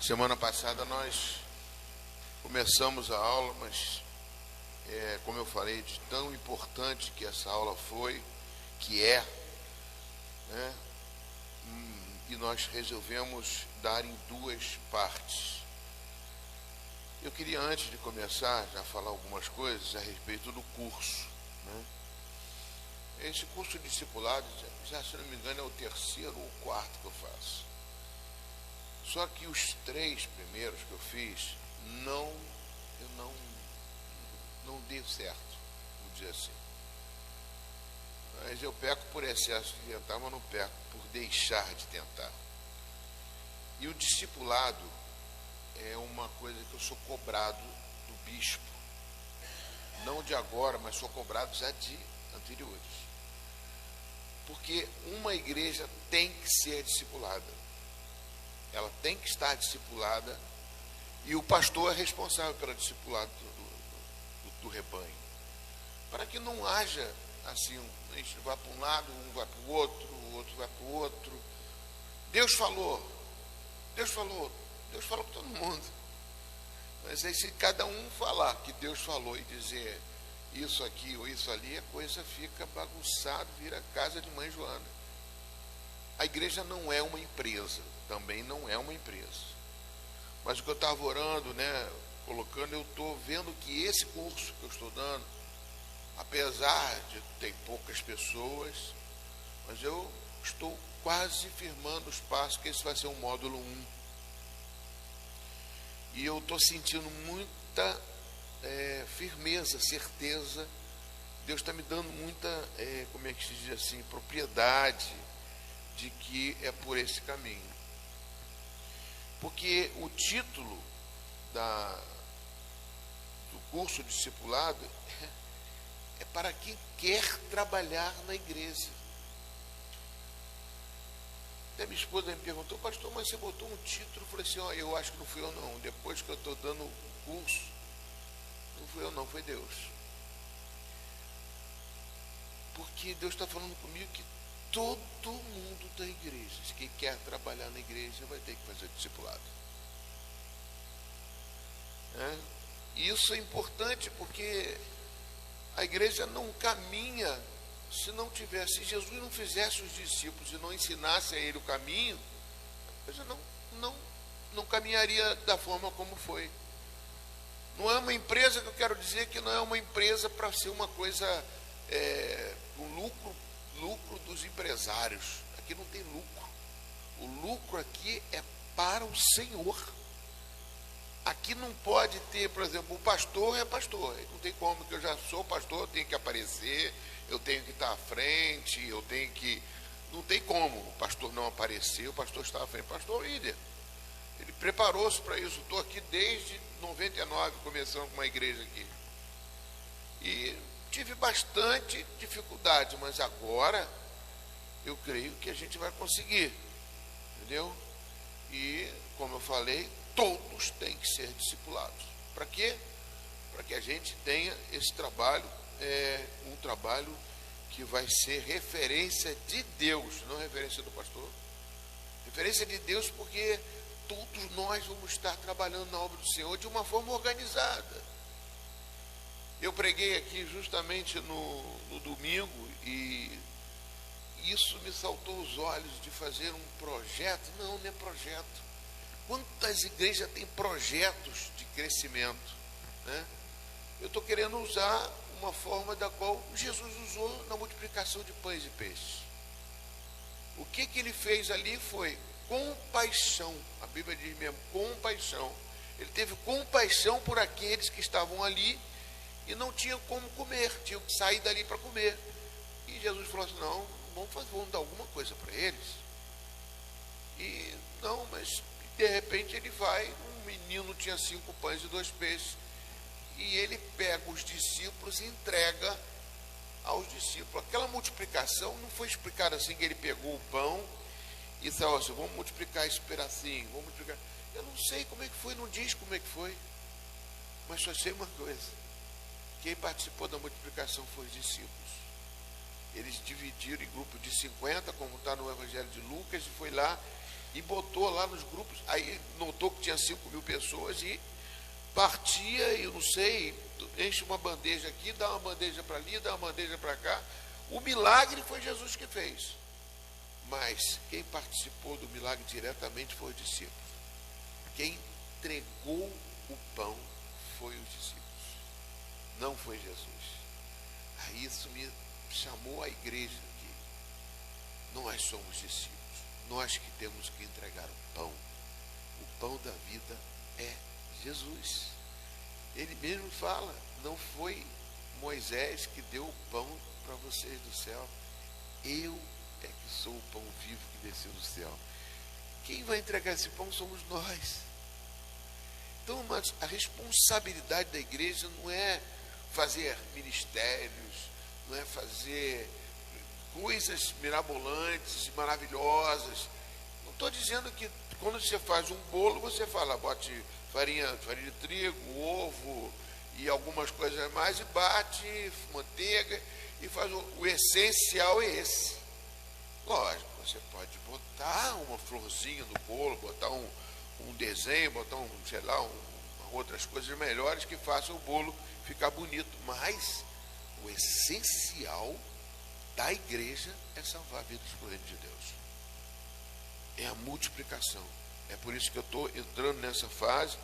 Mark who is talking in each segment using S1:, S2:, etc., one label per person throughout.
S1: Semana passada nós começamos a aula, mas como eu falei, de tão importante que essa aula foi, que é, né? E nós resolvemos dar em duas partes. Eu queria, antes de começar, já falar algumas coisas a respeito do curso, né? Esse curso de discipulado, já se não me engano, é o terceiro ou quarto que eu faço. Só que os 3 primeiros que eu fiz, eu não deu certo, vou dizer assim. Mas eu peco por excesso de tentar, mas não peco por deixar de tentar. E o discipulado é uma coisa que eu sou cobrado do bispo. Não de agora, mas sou cobrado já de anteriores. Porque uma igreja tem que ser discipulada. Ela tem que estar discipulada e o pastor é responsável pelo discipulado do rebanho. Para que não haja assim, a gente vai para um lado, um vai para o outro vai para o outro. Deus falou com todo mundo. Mas aí se cada um falar que Deus falou e dizer isso aqui ou isso ali, a coisa fica bagunçada, vira casa de mãe Joana. A igreja não é uma empresa, também não é uma empresa. Mas o que eu estava orando, né, colocando, eu estou vendo que esse curso que eu estou dando, apesar de ter poucas pessoas, mas eu estou quase firmando os passos, que esse vai ser o módulo 1. E eu estou sentindo muita firmeza, certeza. Deus está me dando muita, como é que se diz assim, propriedade de que é por esse caminho. Porque o título do curso discipulado é para quem quer trabalhar na igreja. Até minha esposa me perguntou: pastor, mas você botou um título? Eu falei assim: ó, eu acho que não fui eu não. Depois que eu estou dando o curso, não fui eu não, foi Deus. Porque Deus está falando comigo que todo mundo da igreja, quem quer trabalhar na igreja, vai ter que fazer discipulado. Isso é importante porque a igreja não caminha se não tivesse. Se Jesus não fizesse os discípulos e não ensinasse a ele o caminho, a igreja não caminharia da forma como foi. Não é uma empresa, que eu quero dizer que não é uma empresa para ser uma coisa, um lucro dos empresários. Aqui não tem lucro. O lucro aqui é para o Senhor. Aqui não pode ter, por exemplo, o pastor é pastor. Não tem como, que eu já sou pastor, eu tenho que aparecer, eu tenho que estar à frente, eu tenho que... Não tem como o pastor não aparecer, o pastor está à frente. O pastor é o líder. Ele preparou-se para isso. Estou aqui desde 99, começando com uma igreja aqui. E tive bastante dificuldade, mas agora eu creio que a gente vai conseguir. Entendeu? E, como eu falei, todos têm que ser discipulados. Para quê? Para que a gente tenha esse trabalho, um trabalho que vai ser referência de Deus, não referência do pastor. Referência de Deus, porque todos nós vamos estar trabalhando na obra do Senhor de uma forma organizada. Eu preguei aqui justamente no domingo e isso me saltou os olhos de fazer um projeto. Não é projeto. Quantas igrejas têm projetos de crescimento, né? Eu estou querendo usar uma forma da qual Jesus usou na multiplicação de pães e peixes. O que ele fez ali foi compaixão. A Bíblia diz mesmo, compaixão. Ele teve compaixão por aqueles que estavam ali e não tinham como comer, tinham que sair dali para comer. E Jesus falou assim: não, vamos dar alguma coisa para eles. E não, mas de repente ele vai, um menino tinha 5 pães e 2 peixes, e ele pega os discípulos e entrega aos discípulos. Aquela multiplicação não foi explicada assim, que ele pegou o pão e disse assim: vamos multiplicar esse pedacinho, vamos multiplicar. Eu não sei como é que foi, não diz como é que foi, mas só sei uma coisa: quem participou da multiplicação foi os discípulos. Eles dividiram em grupo de 50, como está no Evangelho de Lucas, e foi lá e botou lá nos grupos, aí notou que tinha 5.000 pessoas e partia, eu não sei, enche uma bandeja aqui, dá uma bandeja para ali, dá uma bandeja para cá. O milagre foi Jesus que fez, mas quem participou do milagre diretamente foi os discípulos. Quem entregou o pão foi os discípulos, não foi Jesus. Aí isso me chamou a igreja aqui. Nós somos discípulos, nós que temos que entregar o pão. O pão da vida é Jesus. Ele mesmo fala, não foi Moisés que deu o pão para vocês do céu. Eu é que sou o pão vivo que desceu do céu. Quem vai entregar esse pão somos nós. Então, mas a responsabilidade da igreja não é fazer ministérios, não é fazer coisas mirabolantes e maravilhosas. Não estou dizendo que quando você faz um bolo, você fala, bote farinha de trigo, ovo e algumas coisas mais, e bate manteiga e faz o essencial é esse. Lógico, você pode botar uma florzinha no bolo, botar um desenho, botar sei lá, outras coisas melhores que façam o bolo ficar bonito, mas o essencial da igreja é salvar vidas para o reino de Deus. É a multiplicação. É por isso que eu estou entrando nessa fase.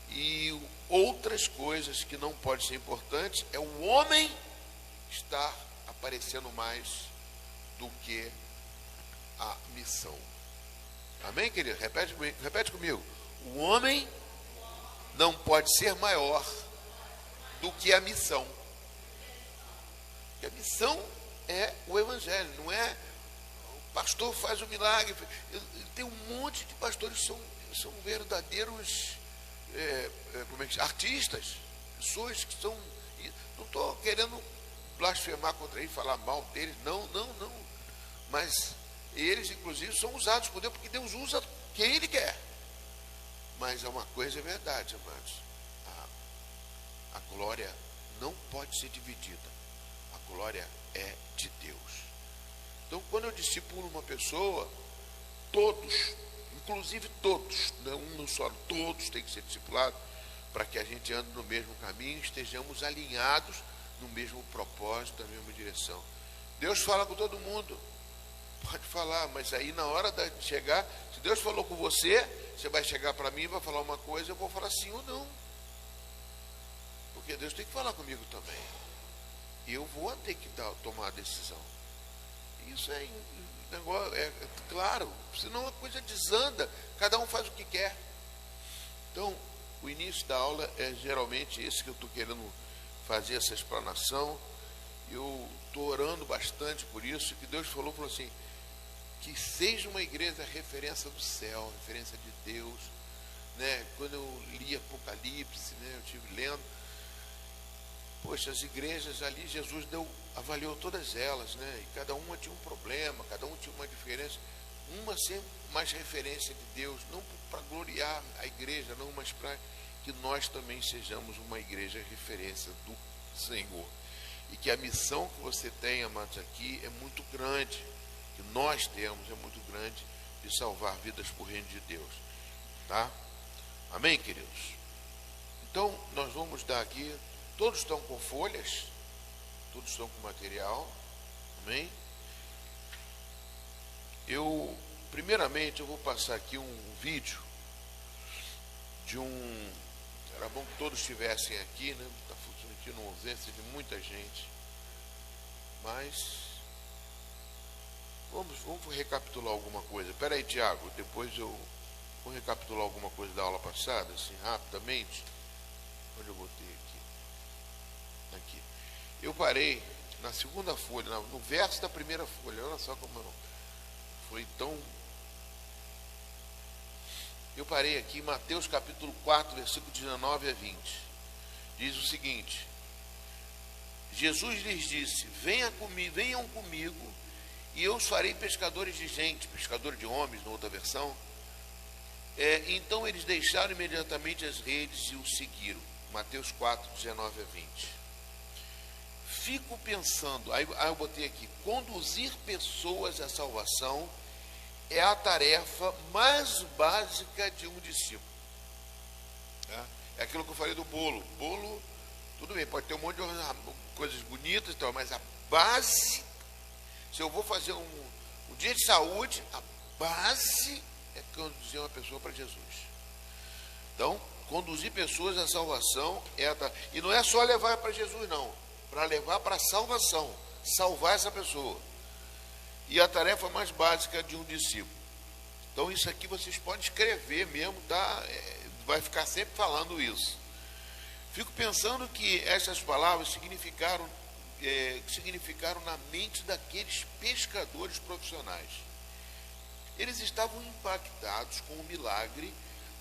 S1: E outras coisas que não podem ser importantes é o homem estar aparecendo mais do que a missão. Amém, querido? Repete comigo. O homem não pode ser maior do que a missão. Porque a missão é o evangelho, não é o pastor faz o milagre. Tem um monte de pastores que são verdadeiros artistas, pessoas que são. Não estou querendo blasfemar contra eles, falar mal deles, não. Mas eles, inclusive, são usados por Deus, porque Deus usa quem Ele quer. Mas uma coisa é verdade, amados. A glória não pode ser dividida. A glória é de Deus. Então, quando eu discipulo uma pessoa, todos, inclusive todos, não um só, todos têm que ser discipulados, para que a gente ande no mesmo caminho, estejamos alinhados no mesmo propósito, na mesma direção. Deus fala com todo mundo, pode falar, mas aí na hora de chegar, se Deus falou com você, você vai chegar para mim e vai falar uma coisa, eu vou falar sim ou não. Porque Deus tem que falar comigo também. E eu vou ter que tomar a decisão. Isso é negócio, é claro, senão a coisa desanda, cada um faz o que quer. Então, o início da aula é geralmente esse que eu estou querendo fazer, essa explanação. Eu estou orando bastante por isso, que Deus falou assim, que seja uma igreja referência do céu, referência de Deus, né? Quando eu li Apocalipse, né, eu estive lendo, poxa, as igrejas ali, Jesus avaliou todas elas, né? E cada uma tinha um problema, cada uma tinha uma diferença, uma sempre mais referência de Deus, não para gloriar a igreja, não, mas para que nós também sejamos uma igreja referência do Senhor. E que a missão que você tem, amados, aqui é muito grande, que nós temos é muito grande, de salvar vidas por reino de Deus, tá? Amém, queridos? Então, nós vamos dar aqui, todos estão com folhas, todos estão com material, amém? Primeiramente, eu vou passar aqui um vídeo de era bom que todos estivessem aqui, né? Está sentindo uma ausência de muita gente, mas vamos recapitular alguma coisa. Espera aí, Tiago, depois eu vou recapitular alguma coisa da aula passada, assim, rapidamente. Onde eu botei aqui? Aqui. Eu parei na segunda folha, no verso da primeira folha. Olha só como foi tão... Eu parei aqui em Mateus capítulo 4, versículo 19 a 20. Diz o seguinte: Jesus lhes disse, venham comigo, e eu os farei pescadores de gente, pescador de homens, na outra versão. Então eles deixaram imediatamente as redes e o seguiram. Mateus 4, 19 a 20. Fico pensando, aí eu botei aqui, conduzir pessoas à salvação é a tarefa mais básica de um discípulo. É aquilo que eu falei do bolo. Bolo, tudo bem, pode ter um monte de coisas bonitas, mas a base, se eu vou fazer um dia de saúde, a base é conduzir uma pessoa para Jesus. Então, conduzir pessoas à salvação e não é só levar para Jesus, não, para levar para a salvação, salvar essa pessoa. E a tarefa mais básica de um discípulo. Então, isso aqui vocês podem escrever mesmo, tá? Vai ficar sempre falando isso. Fico pensando que essas palavras significaram na mente daqueles pescadores profissionais. Eles estavam impactados com o milagre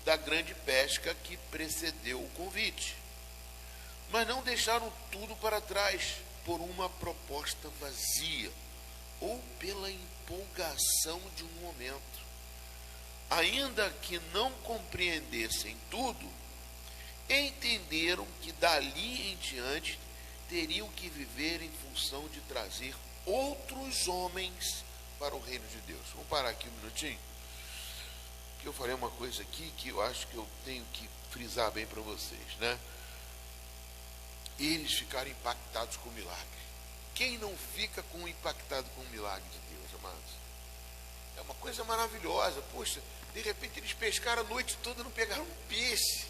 S1: da grande pesca que precedeu o convite, mas não deixaram tudo para trás por uma proposta vazia ou pela empolgação de um momento. Ainda que não compreendessem tudo, entenderam que dali em diante teriam que viver em função de trazer outros homens para o reino de Deus. Vamos parar aqui um minutinho, que eu falei uma coisa aqui que eu acho que eu tenho que frisar bem para vocês, né? Eles ficaram impactados com o milagre. Quem não fica impactado com o milagre de Deus, amados? É uma coisa maravilhosa. Poxa, de repente eles pescaram a noite toda e não pegaram um peixe.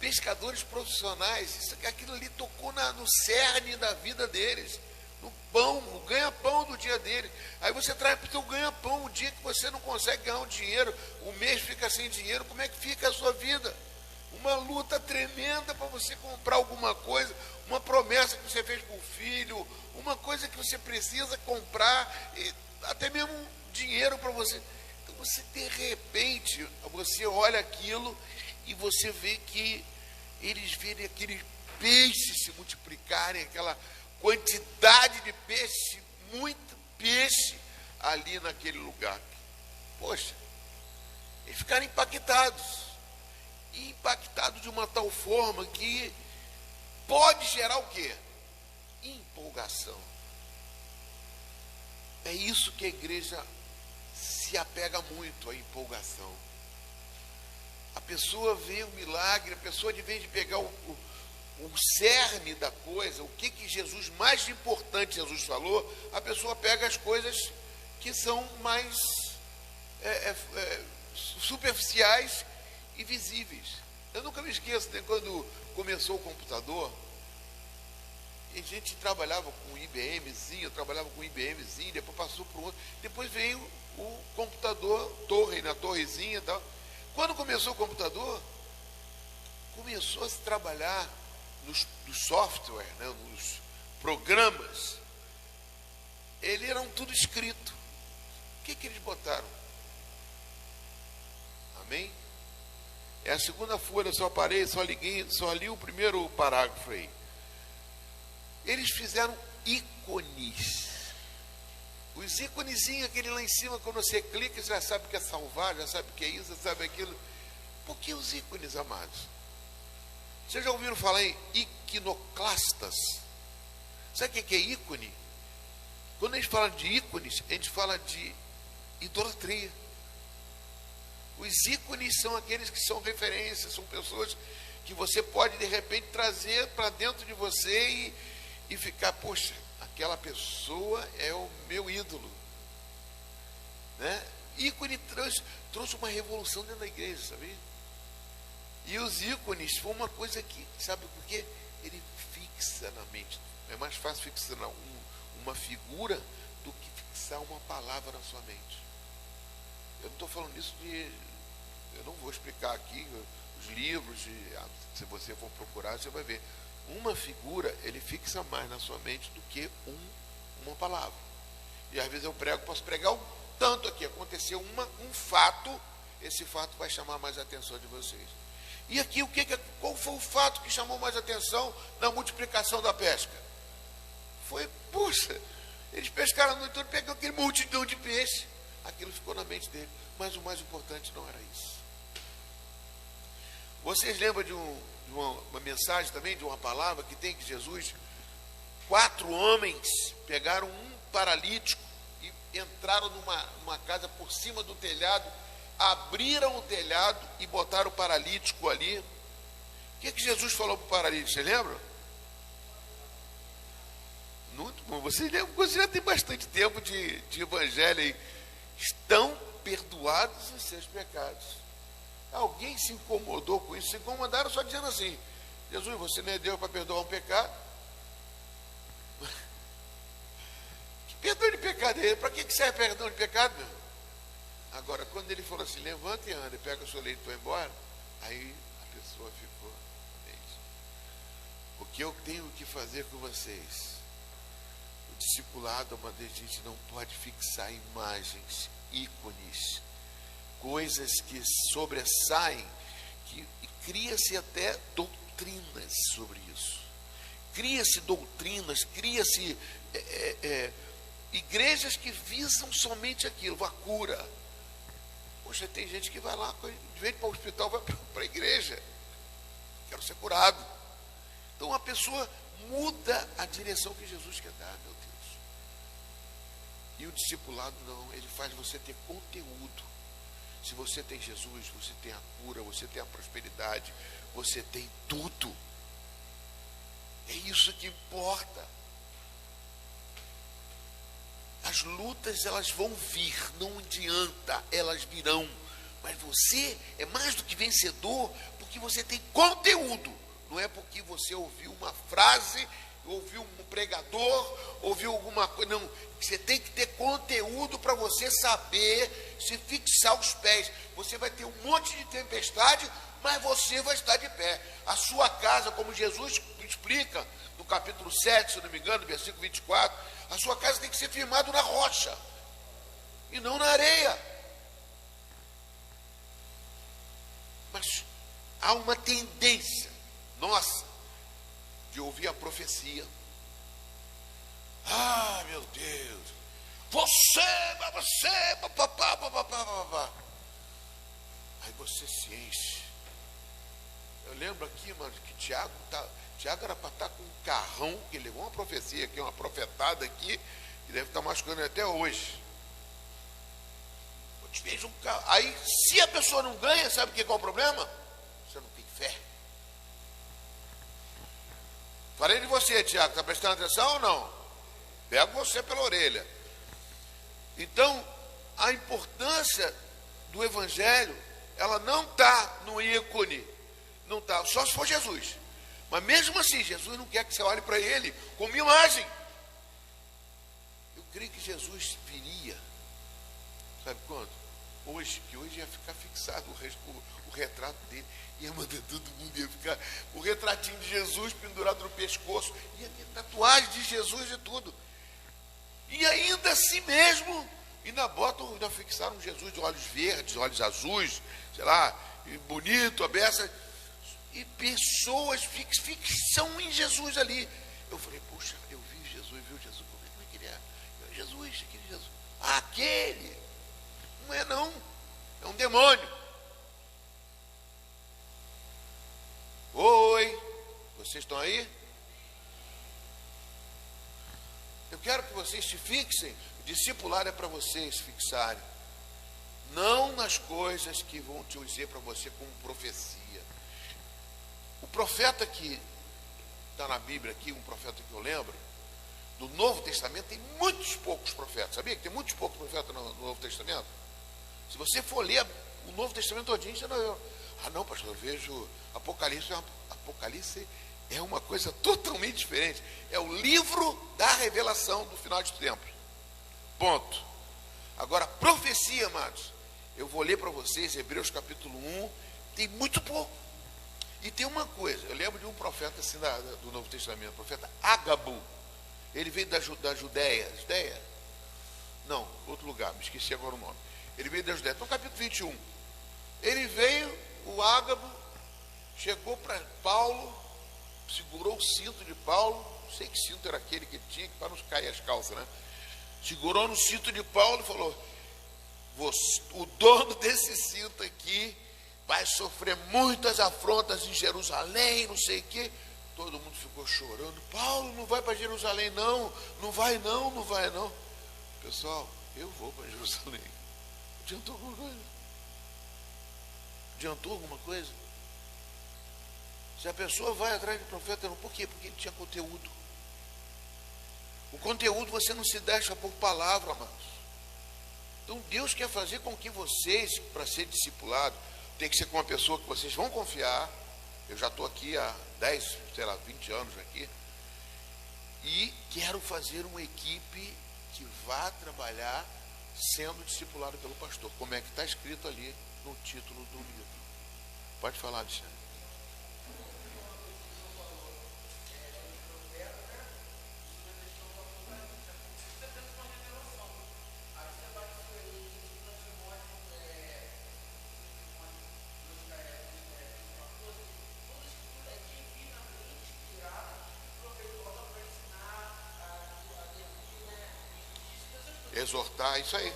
S1: Pescadores profissionais, aquilo ali tocou no cerne da vida deles, no pão, no ganha-pão do dia deles. Aí você traz para o seu ganha-pão o dia que você não consegue ganhar um dinheiro, o mês fica sem dinheiro, como é que fica a sua vida? Uma luta tremenda para você comprar alguma coisa, uma promessa que você fez para o filho, uma coisa que você precisa comprar, até mesmo dinheiro para você. Então você, de repente, você olha aquilo e você vê que eles verem aqueles peixes se multiplicarem, aquela quantidade de peixe, muito peixe ali naquele lugar. Poxa, eles ficaram impactados. E impactados de uma tal forma que pode gerar o quê? Empolgação. É isso que a igreja se apega muito, a empolgação. A pessoa vê o milagre, a pessoa, de vez de pegar o cerne da coisa, o que Jesus, mais importante Jesus falou, a pessoa pega as coisas que são mais superficiais e visíveis. Eu nunca me esqueço, né, quando começou o computador, a gente trabalhava com IBMzinho, eu trabalhava com IBMzinho, depois passou para o outro, depois veio o computador torre, na torrezinha e tal. Quando começou o computador, começou a se trabalhar no software, né, nos programas. Eles eram tudo escrito. O que eles botaram? Amém? É a segunda folha, só parei, só li o primeiro parágrafo aí. Eles fizeram ícones. Os íconezinhos, aquele lá em cima, quando você clica, você já sabe o que é salvar, já sabe o que é isso, já sabe aquilo. Por que os ícones, amados? Vocês já ouviram falar em iconoclastas? Sabe o que é ícone? Quando a gente fala de ícones, a gente fala de idolatria. Os ícones são aqueles que são referências, são pessoas que você pode, de repente, trazer para dentro de você e ficar, poxa, aquela pessoa é o meu ídolo, né? Ícone trouxe uma revolução dentro da igreja, sabia? E os ícones foi uma coisa que, sabe por quê? Ele fixa na mente. É mais fácil fixar uma figura do que fixar uma palavra na sua mente. Eu não estou falando isso eu não vou explicar aqui os livros, se você for procurar, você vai ver. Uma figura, ele fixa mais na sua mente do que uma palavra. E às vezes eu posso pregar um tanto aqui, aconteceu um fato, esse fato vai chamar mais a atenção de vocês. E aqui, qual foi o fato que chamou mais atenção na multiplicação da pesca? Foi, puxa, eles pescaram a noite toda, pegaram aquele multidão de peixe. Aquilo ficou na mente dele. Mas o mais importante não era isso. Vocês lembram de uma mensagem também, de uma palavra que tem que Jesus, 4 homens pegaram um paralítico e entraram numa casa por cima do telhado, abriram o telhado e botaram o paralítico ali. O que Jesus falou para o paralítico? Você lembra? Muito bom. Você já tem bastante tempo de evangelho aí. Estão perdoados os seus pecados. Alguém se incomodou com isso? Se incomodaram só dizendo assim: Jesus, você não é Deus para perdoar um pecado? Que perdão de pecado é esse? Para que serve perdão de pecado, meu? Agora, quando ele falou assim: levanta e anda, pega o seu leito e vai embora, aí a pessoa ficou: o que eu tenho que fazer com vocês? O discipulado, uma vez, a gente não pode fixar imagens, ícones, coisas que sobressaem, e cria-se até doutrinas sobre isso. Cria-se doutrinas, cria-se igrejas que visam somente aquilo, a cura. Poxa, tem gente que vai lá, de vez para o hospital, vai para a igreja. Quero ser curado. Então a pessoa muda a direção que Jesus quer dar, meu Deus. E o discipulado não, ele faz você ter conteúdo. Se você tem Jesus, você tem a cura, você tem a prosperidade, você tem tudo. É isso que importa. As lutas, elas vão vir, não adianta, elas virão. Mas você é mais do que vencedor, porque você tem conteúdo. Não é porque você ouviu uma frase, ouviu um pregador, ouviu alguma coisa. Não, você tem que ter conteúdo para você saber se fixar os pés. Você vai ter um monte de tempestade, mas você vai estar de pé. A sua casa, como Jesus explica no capítulo 7, se não me engano, versículo 24, a sua casa tem que ser firmada na rocha e não na areia. Mas há uma tendência nossa de ouvir a profecia. Ah, meu Deus, você, papapá. Aí você se enche. Eu lembro aqui, mano, que Tiago era para estar com um carrão, que ele levou uma profecia aqui, uma profetada aqui, que deve estar machucando até hoje. Eu te vejo um carro. Aí, se a pessoa não ganha, sabe qual é o problema? Você não tem fé. Falei de você, Tiago, está prestando atenção ou não? Pego você pela orelha. Então, a importância do Evangelho, ela não está no ícone, não está, só se for Jesus. Mas mesmo assim, Jesus não quer que você olhe para ele como imagem. Eu creio que Jesus viria, sabe quando? Hoje, que hoje ia ficar fixado o retrato dele, ia mandar todo mundo, ia ficar o retratinho de Jesus pendurado no pescoço, ia ter tatuagem de Jesus e tudo. E ainda assim mesmo, ainda fixaram Jesus de olhos verdes, olhos azuis, sei lá, bonito, aberta. E pessoas fixam em Jesus ali. Eu falei, poxa, eu vi Jesus, viu Jesus? Como é que ele é? Jesus, aquele Jesus. Aquele. Não é não. É um demônio. Oi. Vocês estão aí? Eu quero que vocês se fixem. O discipulado é para vocês fixarem. Não nas coisas que vão te dizer para você como profecia. O profeta que está na Bíblia aqui, um profeta que eu lembro, do Novo Testamento, tem muitos poucos profetas. Sabia que tem muitos poucos profetas no Novo Testamento? Se você for ler o Novo Testamento todinho, você não... Ah, não, pastor, eu vejo Apocalipse. Apocalipse é uma coisa totalmente diferente. É o livro da revelação do final de tempo. Ponto. Agora, profecia, amados, eu vou ler para vocês, Hebreus capítulo 1, tem muito pouco. E tem uma coisa, eu lembro de um profeta assim do Novo Testamento, o profeta Ágabo. Ele veio da Judéia. Judéia? Não, outro lugar, me esqueci agora o nome. Ele veio da Judéia. Então, capítulo 21. Ele veio, o Ágabo, chegou para Paulo, segurou o cinto de Paulo, não sei que cinto era aquele que ele tinha, para não cair as calças, né? Segurou no cinto de Paulo e falou: o dono desse cinto aqui vai sofrer muitas afrontas em Jerusalém, não sei o quê. Todo mundo ficou chorando. Paulo, não vai para Jerusalém não, não vai não. Pessoal, Eu vou para Jerusalém. Adiantou alguma coisa? Adiantou alguma coisa? Se a pessoa vai atrás do profeta, não, por quê? Porque ele tinha conteúdo. O conteúdo você não se deixa por palavra, amados. Então Deus quer fazer com que vocês, para ser discipulado, tem que ser com uma pessoa que vocês vão confiar. Eu já estou aqui há 10, sei lá, 20 anos aqui. E quero fazer uma equipe que vá trabalhar sendo discipulado pelo pastor. Como é que está escrito ali no título do livro. Pode falar, Alexandre. Exortar, isso aí.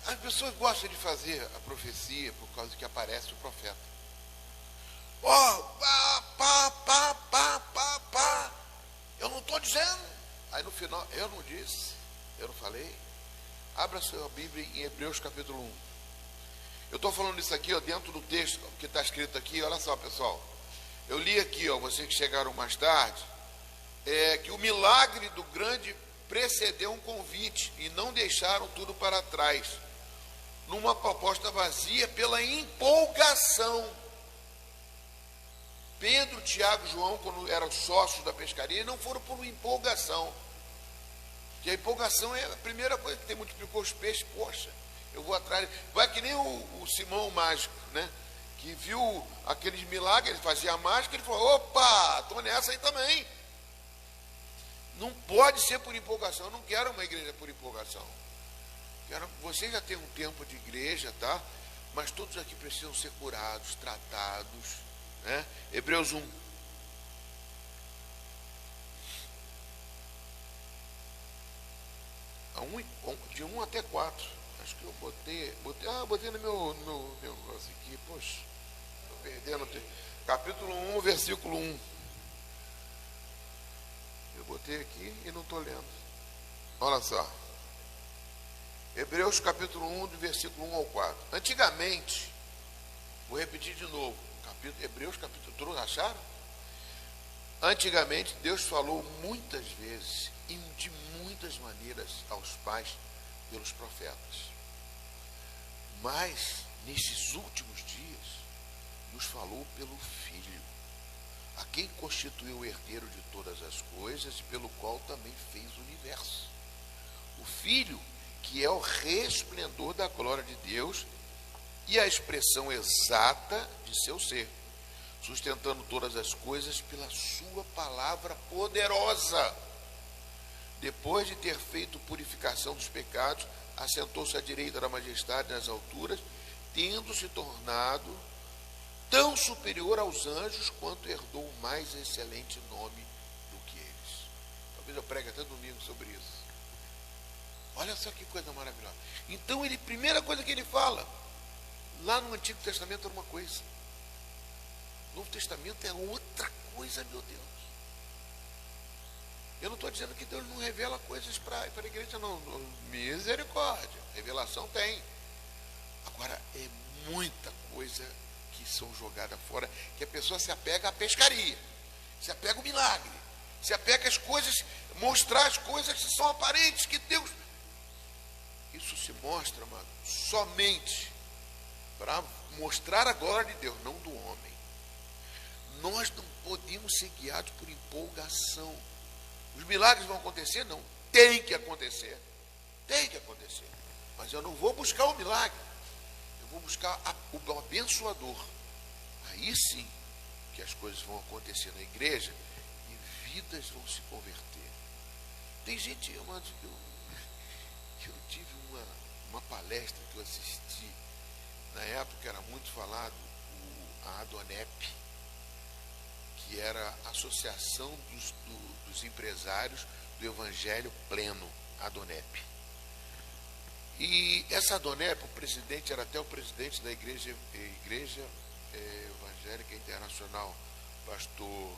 S1: As pessoas gostam de fazer a profecia por causa que aparece o profeta. Ó, pá, pá, pá, pá, pá, pá. Eu não estou dizendo. Aí no final, eu não disse, eu não falei. Abra sua Bíblia em Hebreus capítulo 1. Eu estou falando isso aqui, ó, dentro do texto que está escrito aqui. Olha só, pessoal. Eu li aqui, ó, vocês que chegaram mais tarde, que o milagre do grande precedeu um convite e não deixaram tudo para trás, numa proposta vazia pela empolgação. Pedro, Tiago e João, quando eram sócios da pescaria, não foram por empolgação. Que a empolgação é a primeira coisa que tem, multiplicou os peixes, poxa, eu vou atrás. Vai que nem o Simão mágico, né? Que viu aqueles milagres, ele fazia a mágica, ele falou, opa, estou nessa aí também. Não pode ser por empolgação, eu não quero uma igreja por empolgação. Você já tem um tempo de igreja, tá? Mas todos aqui precisam ser curados, tratados, né? Hebreus 1. De 1 até 4. Acho que eu botei no meu negócio aqui. Poxa, estou perdendo. Capítulo 1, versículo 1. Eu botei aqui e não estou lendo. Olha só. Hebreus capítulo 1, do versículo 1 ao 4. Antigamente, vou repetir de novo. Hebreus capítulo 1, todos acharam? Antigamente, Deus falou muitas vezes e de muitas maneiras aos pais pelos profetas. Mas, nesses últimos dias, nos falou pelo Filho, a quem constituiu o herdeiro de todas as coisas e pelo qual também fez o universo. O Filho, que é o resplendor da glória de Deus e a expressão exata de seu ser, sustentando todas as coisas pela sua palavra poderosa. Depois de ter feito purificação dos pecados, assentou-se à direita da majestade nas alturas, tendo se tornado tão superior aos anjos quanto herdou o mais excelente nome do que eles. Talvez eu pregue até domingo sobre isso. Olha só que coisa maravilhosa. Então, primeira coisa que ele fala, lá no Antigo Testamento era uma coisa, no Novo Testamento é outra coisa, meu Deus. Eu não estou dizendo que Deus não revela coisas para a igreja, não. Misericórdia, revelação tem. Agora, é muita coisa que são jogadas fora, que a pessoa se apega à pescaria, se apega ao milagre, se apega às coisas, mostrar as coisas que são aparentes, que Deus... Isso se mostra, mano, somente para mostrar a glória de Deus, não do homem. Nós não podemos ser guiados por empolgação. Os milagres vão acontecer? Não. Tem que acontecer. Tem que acontecer. Mas eu não vou buscar o milagre. Eu vou buscar o abençoador. Aí sim que as coisas vão acontecer na igreja e vidas vão se converter. Tem gente, amados, eu tive uma palestra que eu assisti, na época era muito falado, a Adonep, que era a Associação dos Empresários do Evangelho Pleno, ADONEP. E essa ADONEP, o presidente era até o presidente da Igreja Evangélica Internacional, pastor...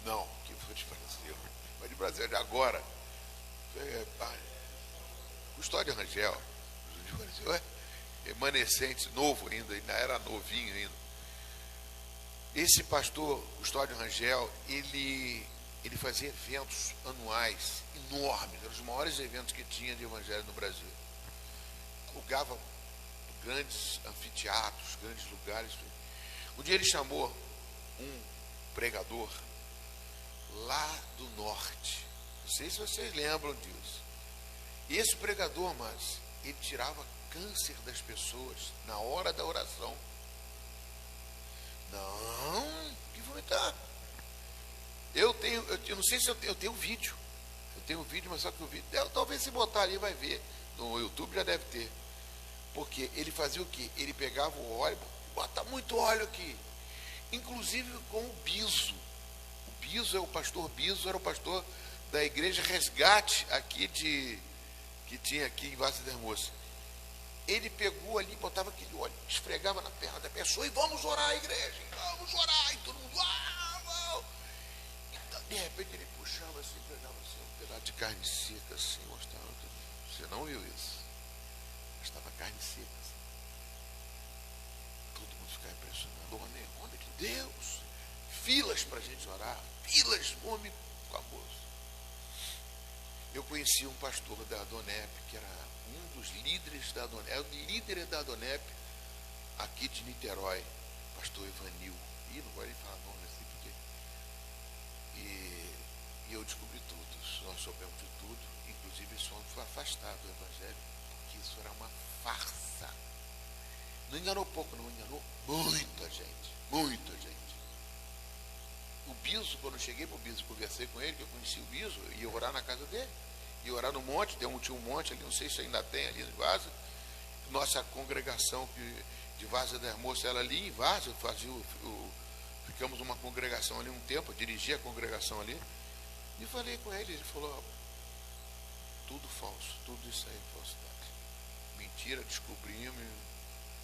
S1: Não, que foi de Brasil, mas de Brasil de agora. Custódio Rangel, de Brasil, remanescente, novo ainda era novinho ainda. Esse pastor Custódio Rangel, ele fazia eventos anuais enormes, eram os maiores eventos que tinha de evangelho no Brasil. Alugava grandes anfiteatros, grandes lugares. Um dia ele chamou um pregador lá do norte. Não sei se vocês lembram disso. E esse pregador, mas ele tirava câncer das pessoas na hora da oração. Não, que vomitar. Eu não sei se eu tenho vídeo. Eu tenho vídeo, mas só que o vídeo, talvez se botar ali vai ver. No YouTube já deve ter. Porque ele fazia o quê? Ele pegava o óleo, bota muito óleo aqui. Inclusive com o Biso. O Biso, o pastor Biso, era o pastor da igreja Resgate aqui que tinha aqui em Várzea da Hermosa. Ele pegou ali, botava aquele óleo, esfregava na perna da pessoa e vamos orar a igreja, vamos orar, e todo mundo, uau. Então, de repente ele puxava assim, pegava assim, um pedaço de carne seca assim, mostrava tudo. Você não viu isso? Estava carne seca assim. Todo mundo ficava impressionado. Homem de Deus, filas para a gente orar, filas, homem famoso. Eu conheci um pastor da ADONEP, que era um dos líderes da ADONEP, é o líder da ADONEP aqui de Niterói, pastor Evanil. E não vou nem falar nome assim, porque... E eu descobri tudo, nós soubemos de tudo, inclusive esse homem foi afastado do Evangelho, porque isso era uma farsa. Não enganou pouco, não, enganou muita gente, muita gente. O Biso, quando eu cheguei para o Biso, conversei com ele, que eu conheci o Biso, eu ia orar na casa dele, ia orar no monte, tinha um monte ali, não sei se ainda tem ali em Várzea. Nossa congregação de Várzea da Hermosa, ela ali em Várzea, ficamos uma congregação ali um tempo, eu dirigi a congregação ali, e falei com ele falou, tudo falso, tudo isso aí é falsidade. Mentira, descobrimos,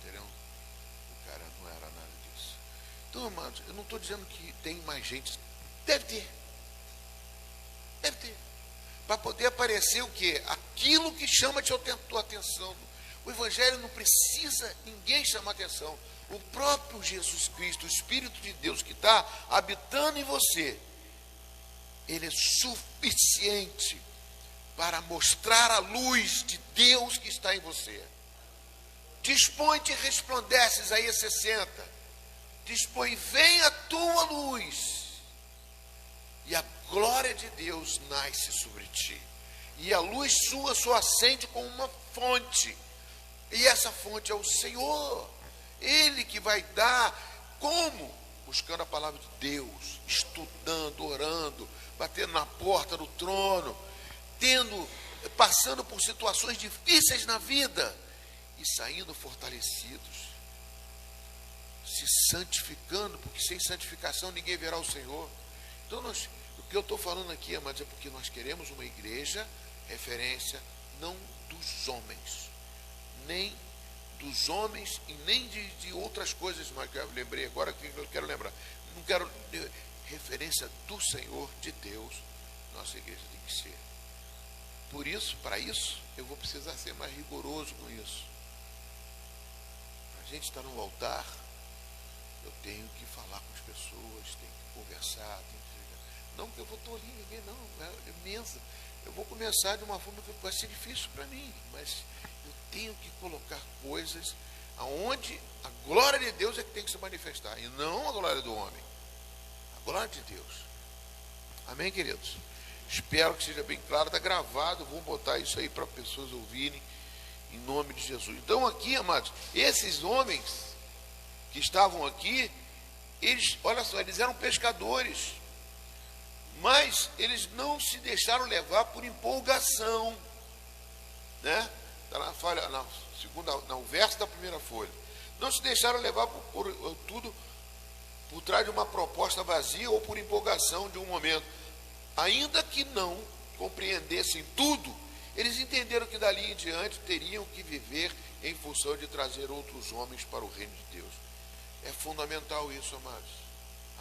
S1: entendeu? O cara não era nada disso. Então, amados, eu não estou dizendo que tem mais gente. Deve ter. Deve ter. Para poder aparecer o quê? Aquilo que chama a tua atenção. O Evangelho não precisa ninguém chamar atenção. O próprio Jesus Cristo, o Espírito de Deus que está habitando em você, ele é suficiente para mostrar a luz de Deus que está em você. Dispõe-te e resplandece, Isaías 60. Dispõe, vem a tua luz, e a glória de Deus nasce sobre ti, e a luz sua só acende com uma fonte, e essa fonte é o Senhor. Ele que vai dar. Como? Buscando a palavra de Deus, estudando, orando, batendo na porta do trono, passando por situações difíceis na vida e saindo fortalecidos, se santificando, porque sem santificação ninguém verá o Senhor. Então o que eu estou falando aqui, amados, é porque nós queremos uma igreja referência não dos homens, nem dos homens e nem de outras coisas, mas que eu lembrei agora, que eu quero lembrar. Não quero referência do Senhor, de Deus. Nossa igreja tem que ser. Por isso, para isso, eu vou precisar ser mais rigoroso com isso. A gente está no altar, eu tenho que falar com as pessoas, tenho que conversar, não que eu vou tolir ninguém, não, é imensa. Eu vou começar de uma forma que vai ser difícil para mim, mas eu tenho que colocar coisas aonde a glória de Deus é que tem que se manifestar, e não a glória do homem, a glória de Deus. Amém, queridos? Espero que seja bem claro, está gravado, vou botar isso aí para pessoas ouvirem, em nome de Jesus. Então aqui, amados, esses homens que estavam aqui, eles, olha só, eles eram pescadores, mas eles não se deixaram levar por empolgação, né? Está na folha, no verso da primeira folha. Não se deixaram levar por por trás de uma proposta vazia ou por empolgação de um momento. Ainda que não compreendessem tudo, eles entenderam que dali em diante teriam que viver em função de trazer outros homens para o reino de Deus. É fundamental isso, amados.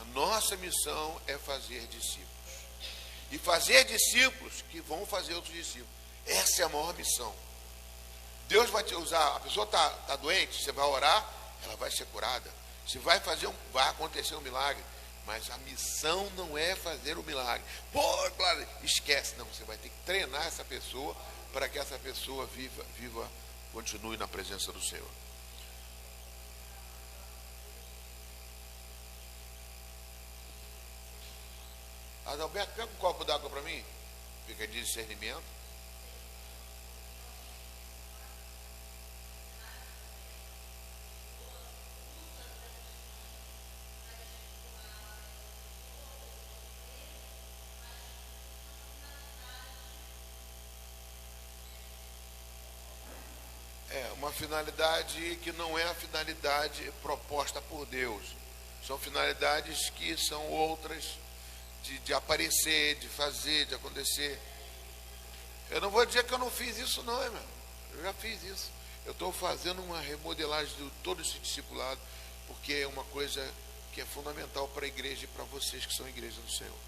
S1: A nossa missão é fazer discípulos. E fazer discípulos que vão fazer outros discípulos. Essa é a maior missão. Deus vai te usar. A pessoa está doente, você vai orar, ela vai ser curada. Você vai acontecer um milagre. Mas a missão não é fazer o milagre. Pô, claro, esquece. Não, você vai ter que treinar essa pessoa para que essa pessoa continue na presença do Senhor. Adalberto, pega um copo d'água para mim. Fica de discernimento. Uma finalidade que não é a finalidade proposta por Deus. São finalidades que são outras de aparecer, de fazer, de acontecer. Eu não vou dizer que eu não fiz isso não, irmão. Eu já fiz isso. Eu estou fazendo uma remodelagem de todo esse discipulado, porque é uma coisa que é fundamental para a igreja e para vocês que são igreja do Senhor.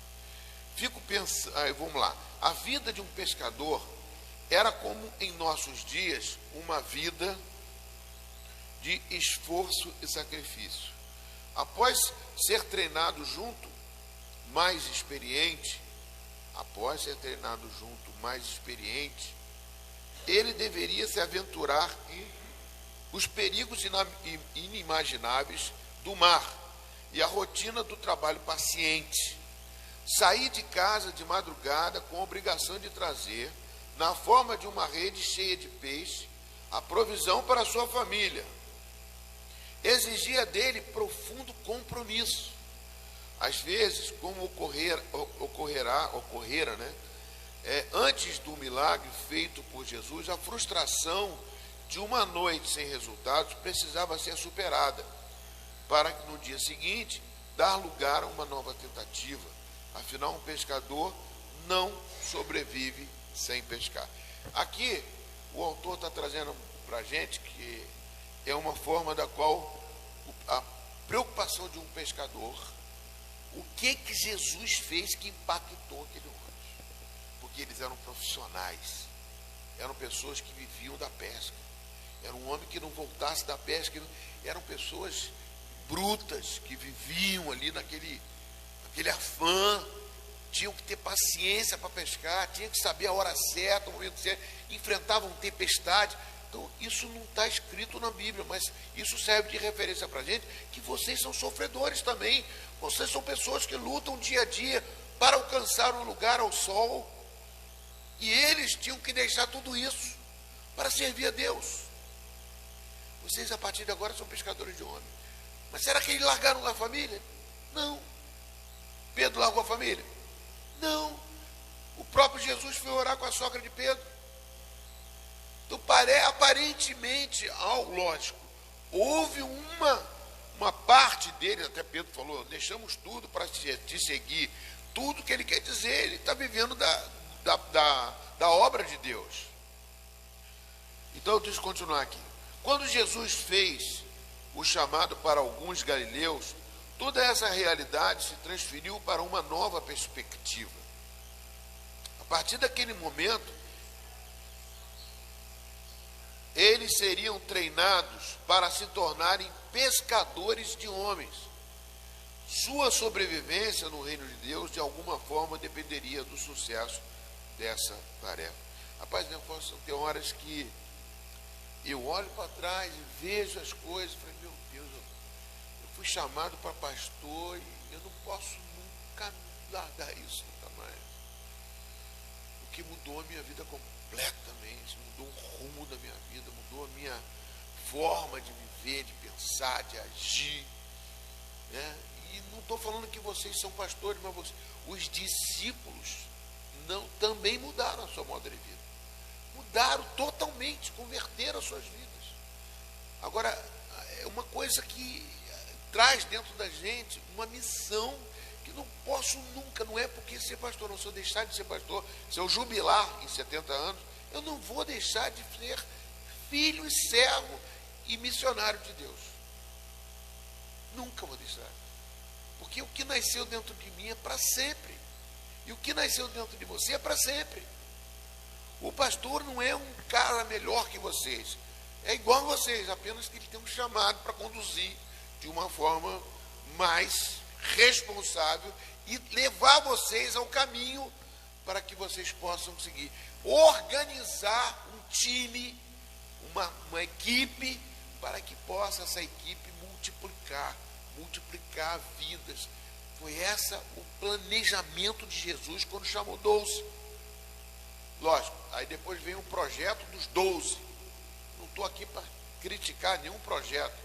S1: Fico pensando, vamos lá. A vida de um pescador era como em nossos dias uma vida de esforço e sacrifício. Após ser treinado junto, mais experiente, ele deveria se aventurar em os perigos inimagináveis do mar e a rotina do trabalho paciente. Sair de casa de madrugada com a obrigação de trazer, na forma de uma rede cheia de peixe, a provisão para a sua família. Exigia dele profundo compromisso. Às vezes, como ocorrera, né? Antes do milagre feito por Jesus, a frustração de uma noite sem resultados precisava ser superada, para que no dia seguinte dar lugar a uma nova tentativa. Afinal, um pescador não sobrevive sem pescar. Aqui, o autor está trazendo para a gente que é uma forma da qual a preocupação de um pescador, o que Jesus fez que impactou aquele homem? Porque eles eram profissionais, eram pessoas que viviam da pesca, era um homem que não voltasse da pesca, eram pessoas brutas, que viviam ali naquele afã, tinham que ter paciência para pescar, tinham que saber a hora certa, o momento certo, enfrentavam tempestade. Então, isso não está escrito na Bíblia, mas isso serve de referência para a gente, que vocês são sofredores também. Vocês são pessoas que lutam dia a dia para alcançar um lugar ao sol. E eles tinham que deixar tudo isso para servir a Deus. Vocês, a partir de agora, são pescadores de homem. Mas será que eles largaram a família? Não. Pedro largou a família? Não. O próprio Jesus foi orar com a sogra de Pedro. Então, aparentemente, lógico, houve uma parte dele, até Pedro falou, deixamos tudo para te seguir. Tudo que ele quer dizer, ele está vivendo da obra de Deus. Então, deixa eu continuar aqui. Quando Jesus fez o chamado para alguns galileus, toda essa realidade se transferiu para uma nova perspectiva. A partir daquele momento, eles seriam treinados para se tornarem pescadores de homens. Sua sobrevivência no reino de Deus, de alguma forma, dependeria do sucesso dessa tarefa. Rapaz, tem horas que eu olho para trás e vejo as coisas, falei, meu Deus, eu fui chamado para pastor e eu não posso nunca largar isso, nunca mais. O que mudou a minha vida completamente, mudou o rumo da minha vida, mudou a minha forma de viver, de pensar, de agir, né? E não estou falando que vocês são pastores, mas os discípulos também mudaram a sua modo de vida. Mudaram totalmente, converteram as suas vidas. Agora, é uma coisa que traz dentro da gente uma missão que não posso nunca, não é porque ser pastor, não, se eu deixar de ser pastor, se eu jubilar em 70 anos, eu não vou deixar de ser filho e servo e missionário de Deus. Nunca vou deixar. Porque o que nasceu dentro de mim é para sempre. E o que nasceu dentro de você é para sempre. O pastor não é um cara melhor que vocês. É igual a vocês, apenas que ele tem um chamado para conduzir de uma forma mais responsável e levar vocês ao caminho para que vocês possam seguir. Organizar um time, uma equipe, para que possa essa equipe multiplicar vidas. Foi esse o planejamento de Jesus quando chamou 12. Lógico, aí depois vem o projeto dos 12. Não estou aqui para criticar nenhum projeto.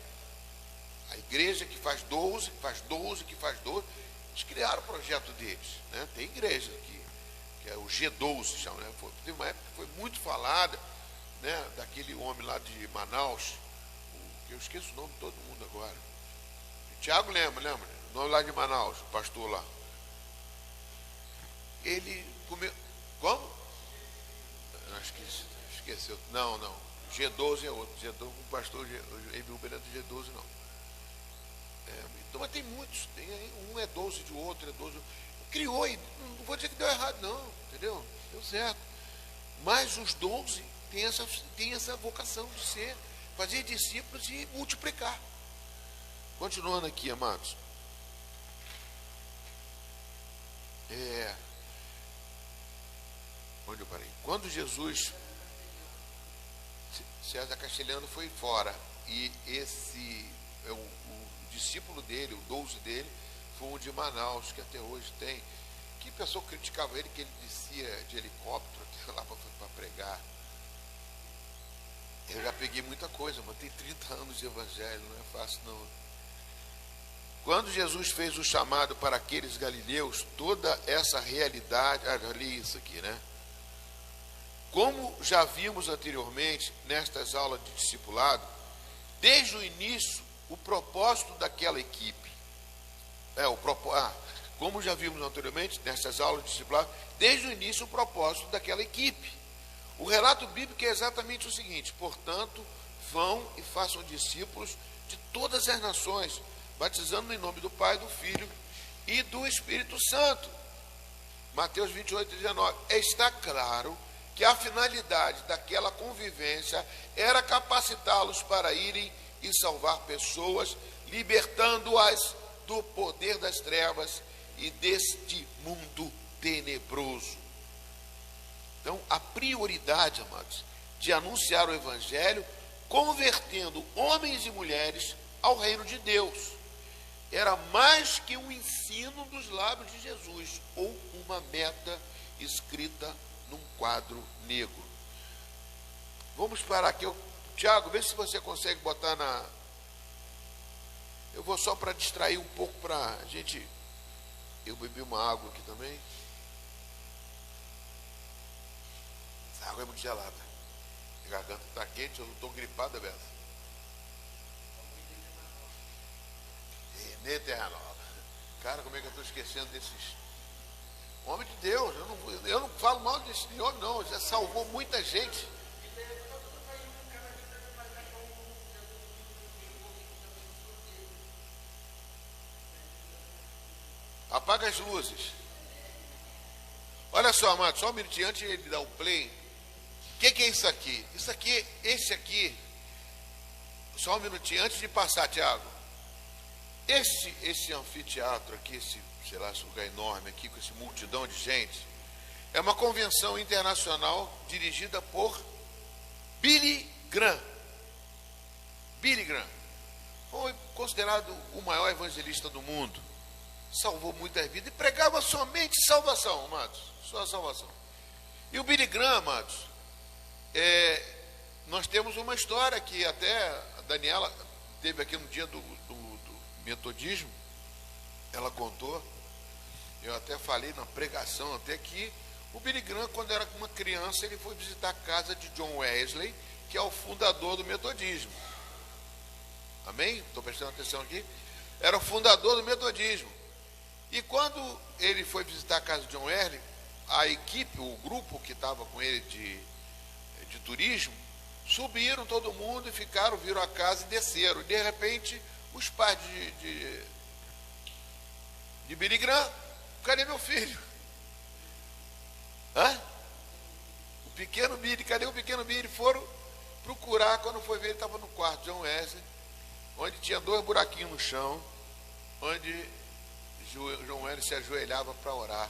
S1: A igreja que faz 12, eles criaram o projeto deles, né? Tem igreja que é o G12, chama, né? Teve uma época que foi muito falada, né? Daquele homem lá de Manaus, que eu esqueço o nome de todo mundo agora. Tiago lembra? O nome lá de Manaus, o pastor lá. Ele comeu. Como? Esqueceu. Não. G12 é outro. G12, o pastor Emil é do G12, não. Então, mas tem muitos. Um é 12 de outro, é 12. Criou, e não vou dizer que deu errado, não. Entendeu? Deu certo. Mas os 12 têm essa vocação de fazer discípulos e multiplicar. Continuando aqui, amados. Onde eu parei? Quando Jesus, César Castelhano foi fora, e esse é o discípulo dele, o 12 dele, foi um de Manaus, que até hoje tem. Que pessoa criticava ele, que ele descia de helicóptero até lá para pregar. Eu já peguei muita coisa, mas tem 30 anos de evangelho, não é fácil não. Quando Jesus fez o chamado para aqueles galileus, toda essa realidade, já li isso aqui, né? Como já vimos anteriormente nestas aulas de discipulado, desde o início, o propósito daquela equipe, como já vimos anteriormente nestas aulas de discipulado, desde o início, o propósito daquela equipe. O relato bíblico é exatamente o seguinte: portanto, vão e façam discípulos de todas as nações, batizando em nome do Pai, do Filho e do Espírito Santo. Mateus 28, 19. Está claro que a finalidade daquela convivência era capacitá-los para irem e salvar pessoas, libertando-as do poder das trevas e deste mundo tenebroso. Então, a prioridade, amados, de anunciar o Evangelho, convertendo homens e mulheres ao reino de Deus, era mais que um ensino dos lábios de Jesus, ou uma meta escrita num quadro negro. Vamos parar aqui. Tiago, vê se você consegue botar na... Eu vou só para distrair um pouco para a gente... Eu bebi uma água aqui também. Essa água é muito gelada. A garganta está quente, eu não estou gripado, é mesmo. Eterno. Cara, como é que eu estou esquecendo desses... Homem de Deus, eu não falo mal desse homem, não. Já salvou muita gente. Apaga as luzes. Olha só, amado, só um minutinho antes de ele dar o play. O que é isso aqui? Esse aqui, só um minutinho antes de passar, Tiago. Esse anfiteatro aqui, esse lugar enorme aqui, com essa multidão de gente, é uma convenção internacional dirigida por Billy Graham. Billy Graham foi considerado o maior evangelista do mundo. Salvou muitas vidas e pregava somente salvação, amados. Só a salvação. E o Billy Graham, amados, nós temos uma história que até a Daniela teve aqui no dia do metodismo. Ela contou, eu até falei na pregação, até que o Billy Graham, quando era uma criança, ele foi visitar a casa de John Wesley, que é o fundador do metodismo. Amém? Estou prestando atenção aqui. era o fundador do metodismo. E quando ele foi visitar a casa de John Wesley, a equipe, o grupo que estava com ele de turismo, subiram todo mundo e ficaram, viram a casa e desceram. E de repente, os pais de Billy Graham, cadê meu filho? Hã? O pequeno Billy, cadê o pequeno Billy? Foram procurar, quando foi ver, ele estava no quarto de John Wesley, onde tinha 2 buraquinhos no chão, onde John Wesley se ajoelhava para orar.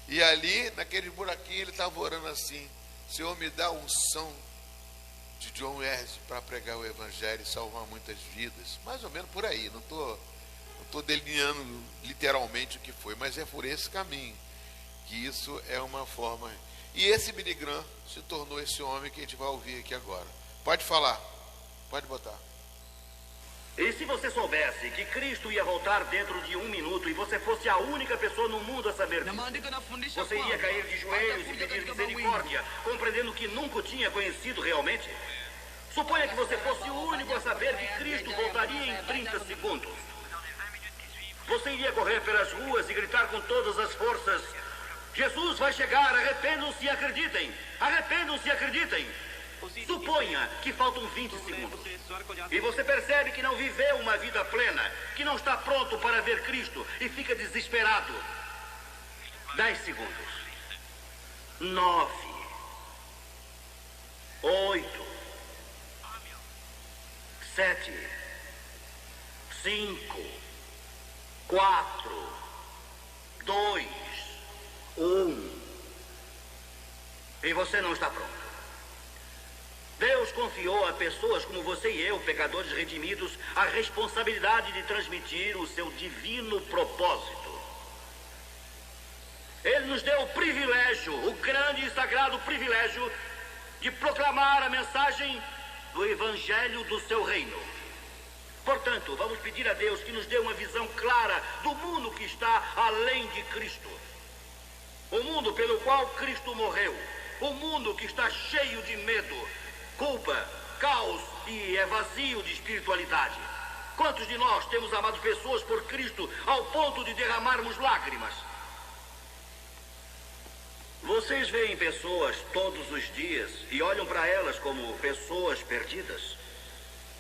S1: E ali, naquele buraquinho, ele estava orando assim: Senhor, me dá a unção de John Wesley para pregar o Evangelho e salvar muitas vidas. Mais ou menos por aí, não estou delineando literalmente o que foi, mas é por esse caminho que isso é uma forma. E esse Billy Graham se tornou esse homem que a gente vai ouvir aqui agora. Pode falar, pode botar.
S2: E se você soubesse que Cristo ia voltar dentro de 1 minuto e você fosse a única pessoa no mundo a saber disso, você ia cair de joelhos e pedir misericórdia, compreendendo que nunca o tinha conhecido realmente? Suponha que você fosse o único a saber que Cristo voltaria em 30 segundos. Você iria correr pelas ruas e gritar com todas as forças: Jesus vai chegar, arrependam-se e acreditem! Arrependam-se e acreditem! Suponha que faltam 20 segundos e você percebe que não viveu uma vida plena, que não está pronto para ver Cristo e fica desesperado. 10 segundos. 9, 8, 7, 5, 4, 2, 1. E você não está pronto. Deus confiou a pessoas como você e eu, pecadores redimidos, a responsabilidade de transmitir o seu divino propósito. Ele nos deu o privilégio, o grande e sagrado privilégio, de proclamar a mensagem do Evangelho do seu reino. Portanto, vamos pedir a Deus que nos dê uma visão clara do mundo que está além de Cristo. O mundo pelo qual Cristo morreu. O mundo que está cheio de medo, culpa, caos e é vazio de espiritualidade. Quantos de nós temos amado pessoas por Cristo ao ponto de derramarmos lágrimas? Vocês veem pessoas todos os dias e olham para elas como pessoas perdidas,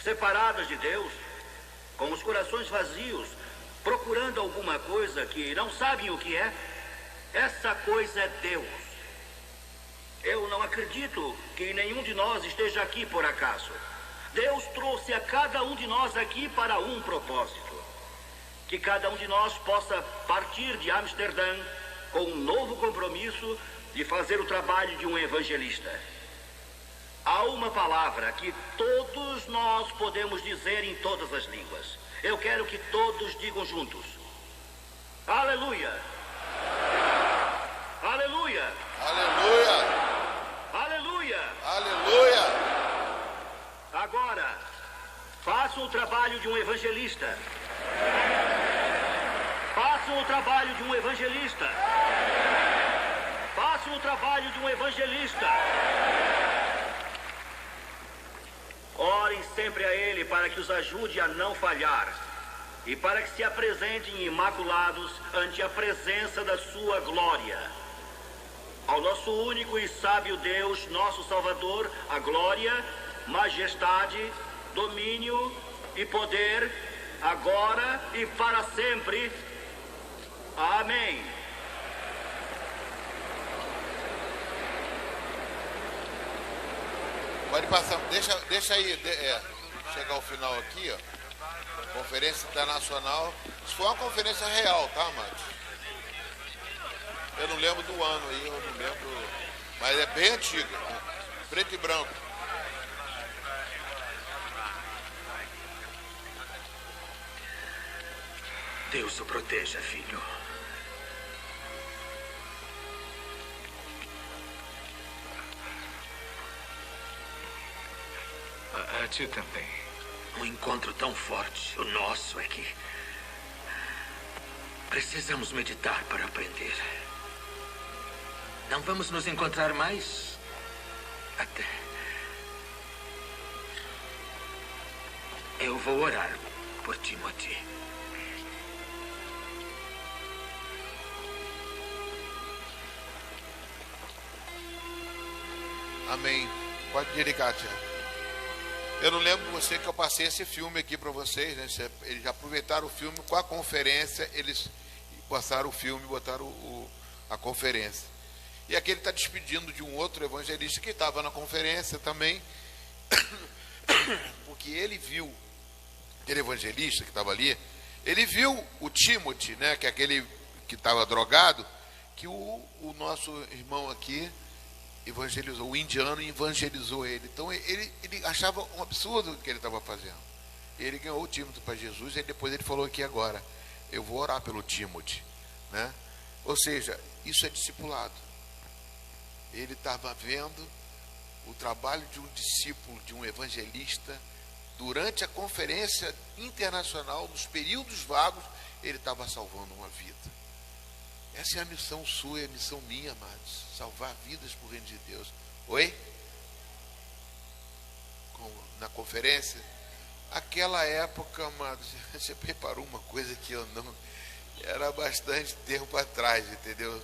S2: separadas de Deus, com os corações vazios, procurando alguma coisa que não sabem o que é? Essa coisa é Deus. Eu não acredito que nenhum de nós esteja aqui por acaso. Deus trouxe a cada um de nós aqui para um propósito. Que cada um de nós possa partir de Amsterdã com um novo compromisso de fazer o trabalho de um evangelista. Há uma palavra que todos nós podemos dizer em todas as línguas. Eu quero que todos digam juntos: Aleluia! Aleluia!
S1: Aleluia!
S2: Aleluia!
S1: Aleluia!
S2: Agora, façam o trabalho de um evangelista. Façam o trabalho de um evangelista. Façam o trabalho de um evangelista. Orem sempre a Ele para que os ajude a não falhar e para que se apresentem imaculados ante a presença da sua glória. Ao nosso único e sábio Deus, nosso Salvador, a glória, majestade, domínio e poder, agora e para sempre. Amém.
S1: Pode passar, deixa aí, chegar ao final aqui, ó. Conferência Internacional. Isso foi uma conferência real, tá, amados? Eu não lembro do ano aí, eu não lembro, mas é bem antiga, preto e branco.
S2: Deus o proteja, filho.
S3: A ti também.
S2: Um encontro tão forte, o nosso é que precisamos meditar para aprender. Não vamos nos encontrar mais até... Eu vou orar
S3: por Timothy.
S1: Amém. Pode dedicar, Tiago. Eu não lembro você que eu passei esse filme aqui para vocês, né? Eles já aproveitaram o filme com a conferência, eles passaram o filme, botaram a conferência. E aqui ele está despedindo de um outro evangelista que estava na conferência também, porque ele viu, aquele evangelista que estava ali, ele viu o Timothy, né? Que é aquele que estava drogado, que o nosso irmão aqui evangelizou, o indiano evangelizou ele. Então ele achava um absurdo o que ele estava fazendo. Ele ganhou o Timothy para Jesus, e depois ele falou aqui agora, eu vou orar pelo Timothy, né? Ou seja, isso é discipulado. Ele estava vendo o trabalho de um discípulo, de um evangelista, durante a conferência internacional, nos períodos vagos, ele estava salvando uma vida. Essa é a missão sua, é a missão minha, amados. Salvar vidas por reino de Deus. Oi? Na conferência? Aquela época, amados, você preparou uma coisa que eu não... Era bastante tempo atrás, entendeu?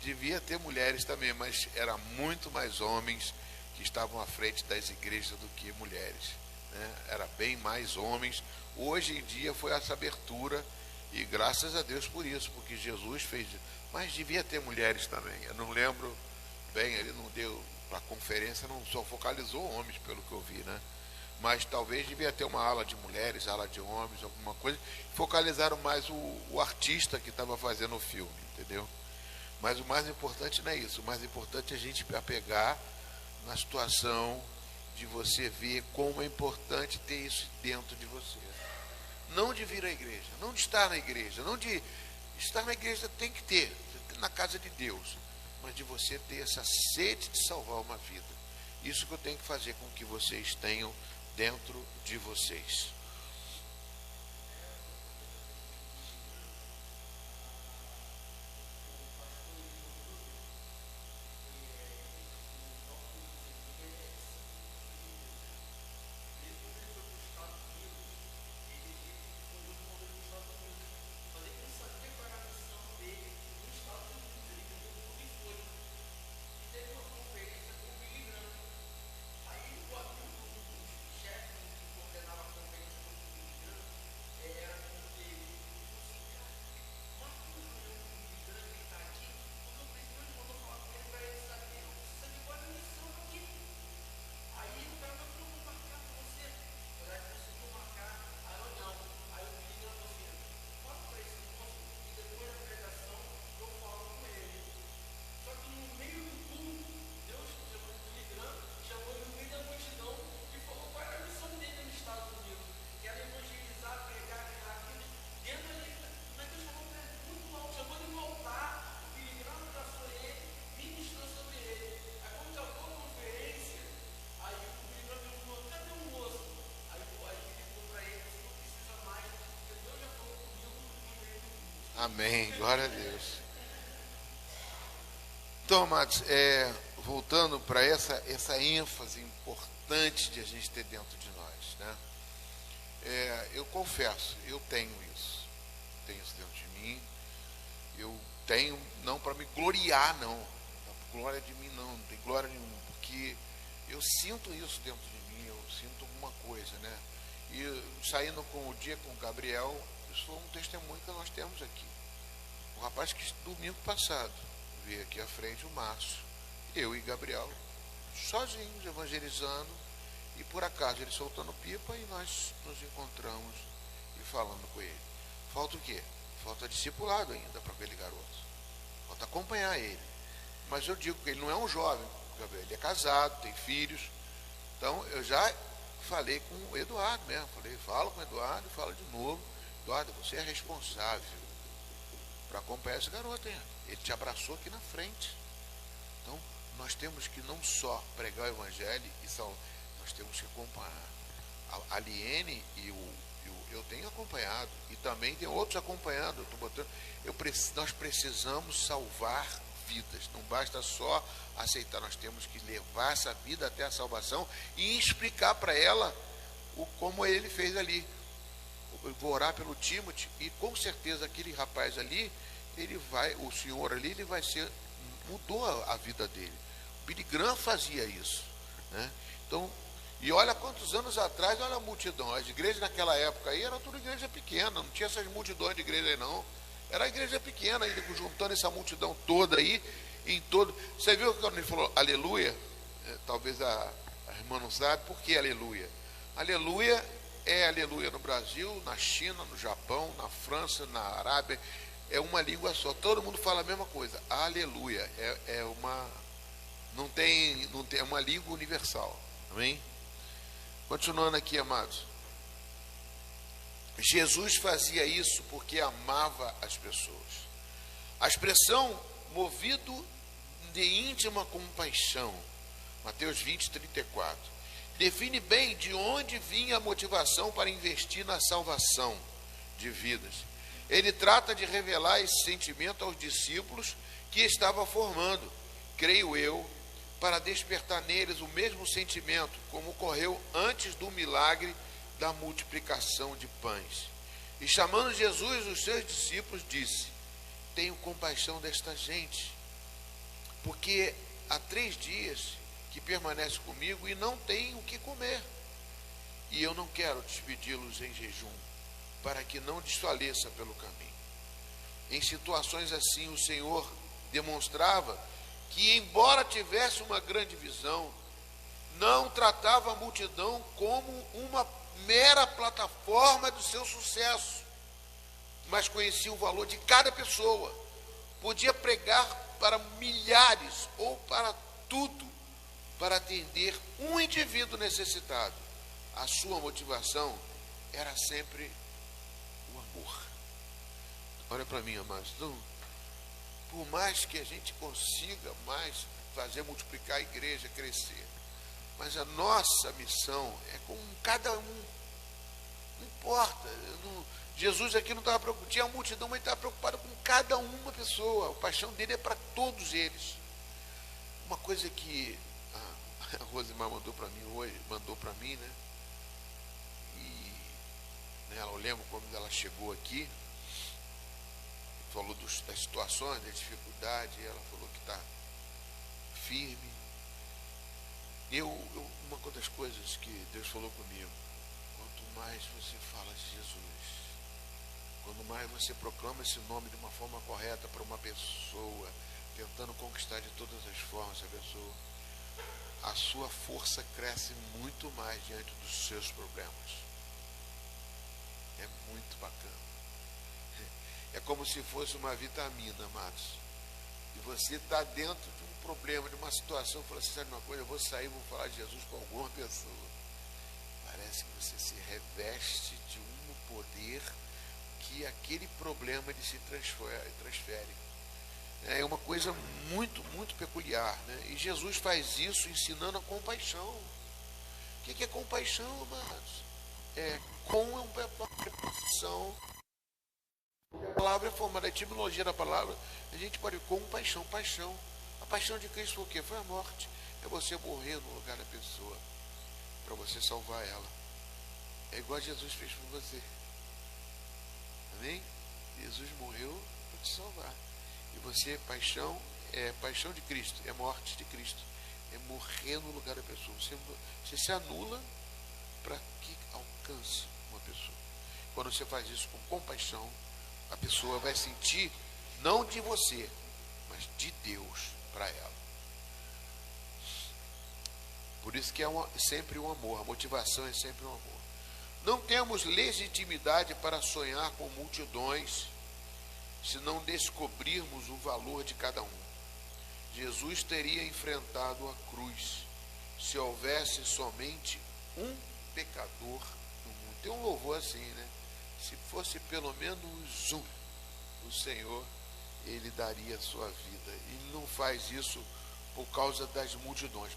S1: Devia ter mulheres também, mas era muito mais homens que estavam à frente das igrejas do que mulheres, né? Era bem mais homens. Hoje em dia foi essa abertura, e graças a Deus por isso, porque Jesus fez, mas devia ter mulheres também. Eu não lembro bem, ele não deu, a conferência não só focalizou homens, pelo que eu vi, né? Mas talvez devia ter uma ala de mulheres, ala de homens, alguma coisa. Focalizaram mais o artista que estava fazendo o filme, entendeu? Mas o mais importante não é isso. O mais importante é a gente apegar na situação de você ver como é importante ter isso dentro de você. Não de vir à igreja, não de estar na igreja, não de estar na igreja, tem que ter, na casa de Deus, mas de você ter essa sede de salvar uma vida. Isso que eu tenho que fazer com que vocês tenham dentro de vocês. Amém, glória a Deus. Então, amados, voltando para essa ênfase importante de a gente ter dentro de nós, né? Eu confesso, eu tenho isso dentro de mim. Eu tenho, não para me gloriar, não, glória de mim não tem glória nenhuma, porque eu sinto isso dentro de mim, eu sinto alguma coisa, né? E saindo com o dia com o Gabriel, isso foi um testemunho que nós temos aqui. O rapaz que domingo passado veio aqui à frente, o Márcio, eu e Gabriel, sozinhos, evangelizando, e por acaso ele soltando pipa, e nós nos encontramos e falando com ele. Falta o quê? Falta discipulado ainda para aquele garoto. Falta acompanhar ele. Mas eu digo que ele não é um jovem, Gabriel, ele é casado, tem filhos. Então eu já falei com o Eduardo mesmo, fala com o Eduardo, fala de novo. Eduardo, você é responsável para acompanhar esse garoto, hein? Ele te abraçou aqui na frente. Então, nós temos que não só pregar o evangelho e salvar, nós temos que acompanhar. A Liene e eu tenho acompanhado, e também tem outros acompanhando. Nós precisamos salvar vidas. Não basta só aceitar, nós temos que levar essa vida até a salvação e explicar para ela como ele fez ali. eu vou orar pelo Timothy, e com certeza aquele rapaz ali, o senhor ali, ele vai ser, mudou a vida dele. O Billy Graham fazia isso, né? Então, e olha quantos anos atrás, olha a multidão. As igrejas naquela época aí eram tudo igreja pequena, não tinha essas multidões de igreja aí não. Era a igreja pequena, aí, juntando essa multidão toda aí, em todo. Você viu quando ele falou aleluia? Talvez a irmã não sabe por que aleluia. Aleluia é aleluia no Brasil, na China, no Japão, na França, na Arábia. É uma língua só. Todo mundo fala a mesma coisa. Aleluia. Não tem é uma língua universal. Amém? Continuando aqui, amados. Jesus fazia isso porque amava as pessoas. A expressão movido de íntima compaixão, Mateus 20, 34, define bem de onde vinha a motivação para investir na salvação de vidas. Ele trata de revelar esse sentimento aos discípulos que estava formando, creio eu, para despertar neles o mesmo sentimento, como ocorreu antes do milagre da multiplicação de pães. E chamando Jesus, os seus discípulos, disse: tenho compaixão desta gente, porque há 3 dias que permanece comigo e não tem o que comer. E eu não quero despedi-los em jejum, para que não desfaleça pelo caminho. Em situações assim, o Senhor demonstrava que, embora tivesse uma grande visão, não tratava a multidão como uma mera plataforma do seu sucesso, mas conhecia o valor de cada pessoa. Podia pregar para milhares ou para tudo, para atender um indivíduo necessitado. A sua motivação era sempre o amor. Olha para mim, amados. Então, por mais que a gente consiga mais fazer multiplicar a igreja, crescer, mas a nossa missão é com cada um. Não importa. Jesus aqui não estava preocupado, tinha a multidão, mas estava preocupado com cada uma pessoa. A paixão dele é para todos eles. Uma coisa que a Rosimar mandou para mim hoje, né? E eu lembro quando ela chegou aqui, falou das situações, da dificuldade, ela falou que está firme. Uma das coisas que Deus falou comigo: quanto mais você fala de Jesus, quanto mais você proclama esse nome de uma forma correta para uma pessoa, tentando conquistar de todas as formas essa pessoa, a sua força cresce muito mais diante dos seus problemas. É muito bacana. É como se fosse uma vitamina, amados. E você está dentro de um problema, de uma situação, fala assim: sabe uma coisa, eu vou sair, vou falar de Jesus com alguma pessoa. Parece que você se reveste de um poder que aquele problema ele se transfere. É uma coisa muito, muito peculiar, né? E Jesus faz isso ensinando a compaixão. O que é compaixão, amados? Com é uma preposição. A palavra é formada, a etimologia da palavra, a gente pode compaixão, paixão. A paixão de Cristo foi o quê? Foi a morte. É você morrer no lugar da pessoa, para você salvar ela. É igual Jesus fez por você. Amém? Jesus morreu para te salvar. E você, paixão, é paixão de Cristo, é morte de Cristo. É morrer no lugar da pessoa. Você se anula para que alcance uma pessoa. Quando você faz isso com compaixão, a pessoa vai sentir, não de você, mas de Deus para ela. Por isso que é sempre um amor, a motivação é sempre um amor. Não temos legitimidade para sonhar com multidões se não descobrirmos o valor de cada um. Jesus teria enfrentado a cruz se houvesse somente um pecador no mundo. Tem um louvor assim, né? Se fosse pelo menos um, o Senhor, Ele daria a sua vida. Ele não faz isso por causa das multidões.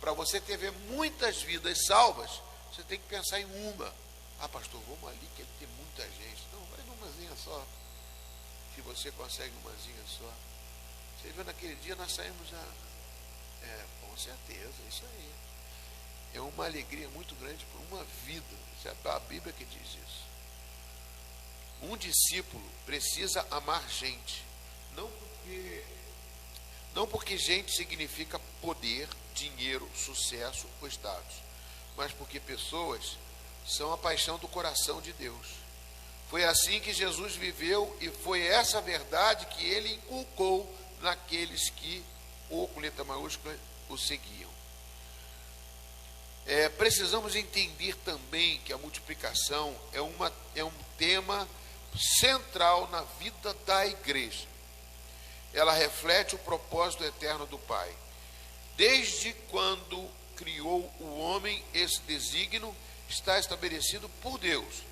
S1: Para você ter muitas vidas salvas, você tem que pensar em uma. Ah, pastor, vamos ali que ele tem muita gente. Não, vai numazinha só. Se você consegue umazinha só. Você viu, naquele dia nós saímos com certeza, isso aí. É uma alegria muito grande por uma vida. É a Bíblia que diz isso. Um discípulo precisa amar gente, não porque gente significa poder, dinheiro, sucesso ou status, mas porque pessoas são a paixão do coração de Deus. Foi assim que Jesus viveu e foi essa verdade que ele inculcou naqueles que, com letra maiúscula, o seguiam. Precisamos entender também que a multiplicação é um tema central na vida da igreja. Ela reflete o propósito eterno do Pai. Desde quando criou o homem, esse desígnio está estabelecido por Deus.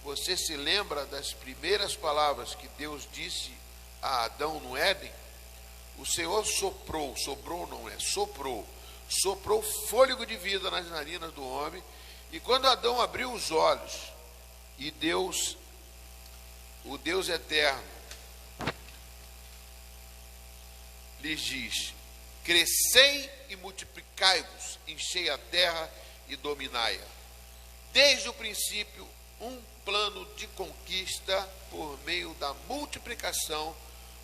S1: Você se lembra das primeiras palavras que Deus disse a Adão no Éden? O Senhor soprou fôlego de vida nas narinas do homem, e quando Adão abriu os olhos, e Deus, o Deus eterno, lhes diz: crescei e multiplicai-vos, enchei a terra e dominai-a. Desde o princípio, um plano de conquista por meio da multiplicação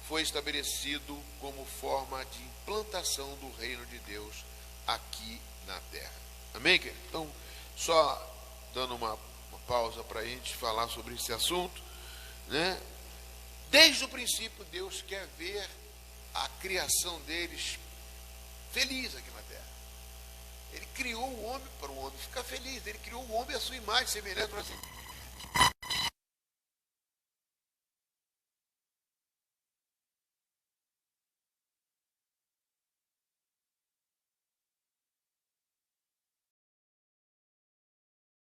S1: foi estabelecido como forma de implantação do reino de Deus aqui na terra. Amém, querido? Então, só dando uma pausa para a gente falar sobre esse assunto, né? Desde o princípio, Deus quer ver a criação deles feliz aqui na terra. Ele criou o homem para o homem ficar feliz. Ele criou o homem à sua imagem, semelhante para si.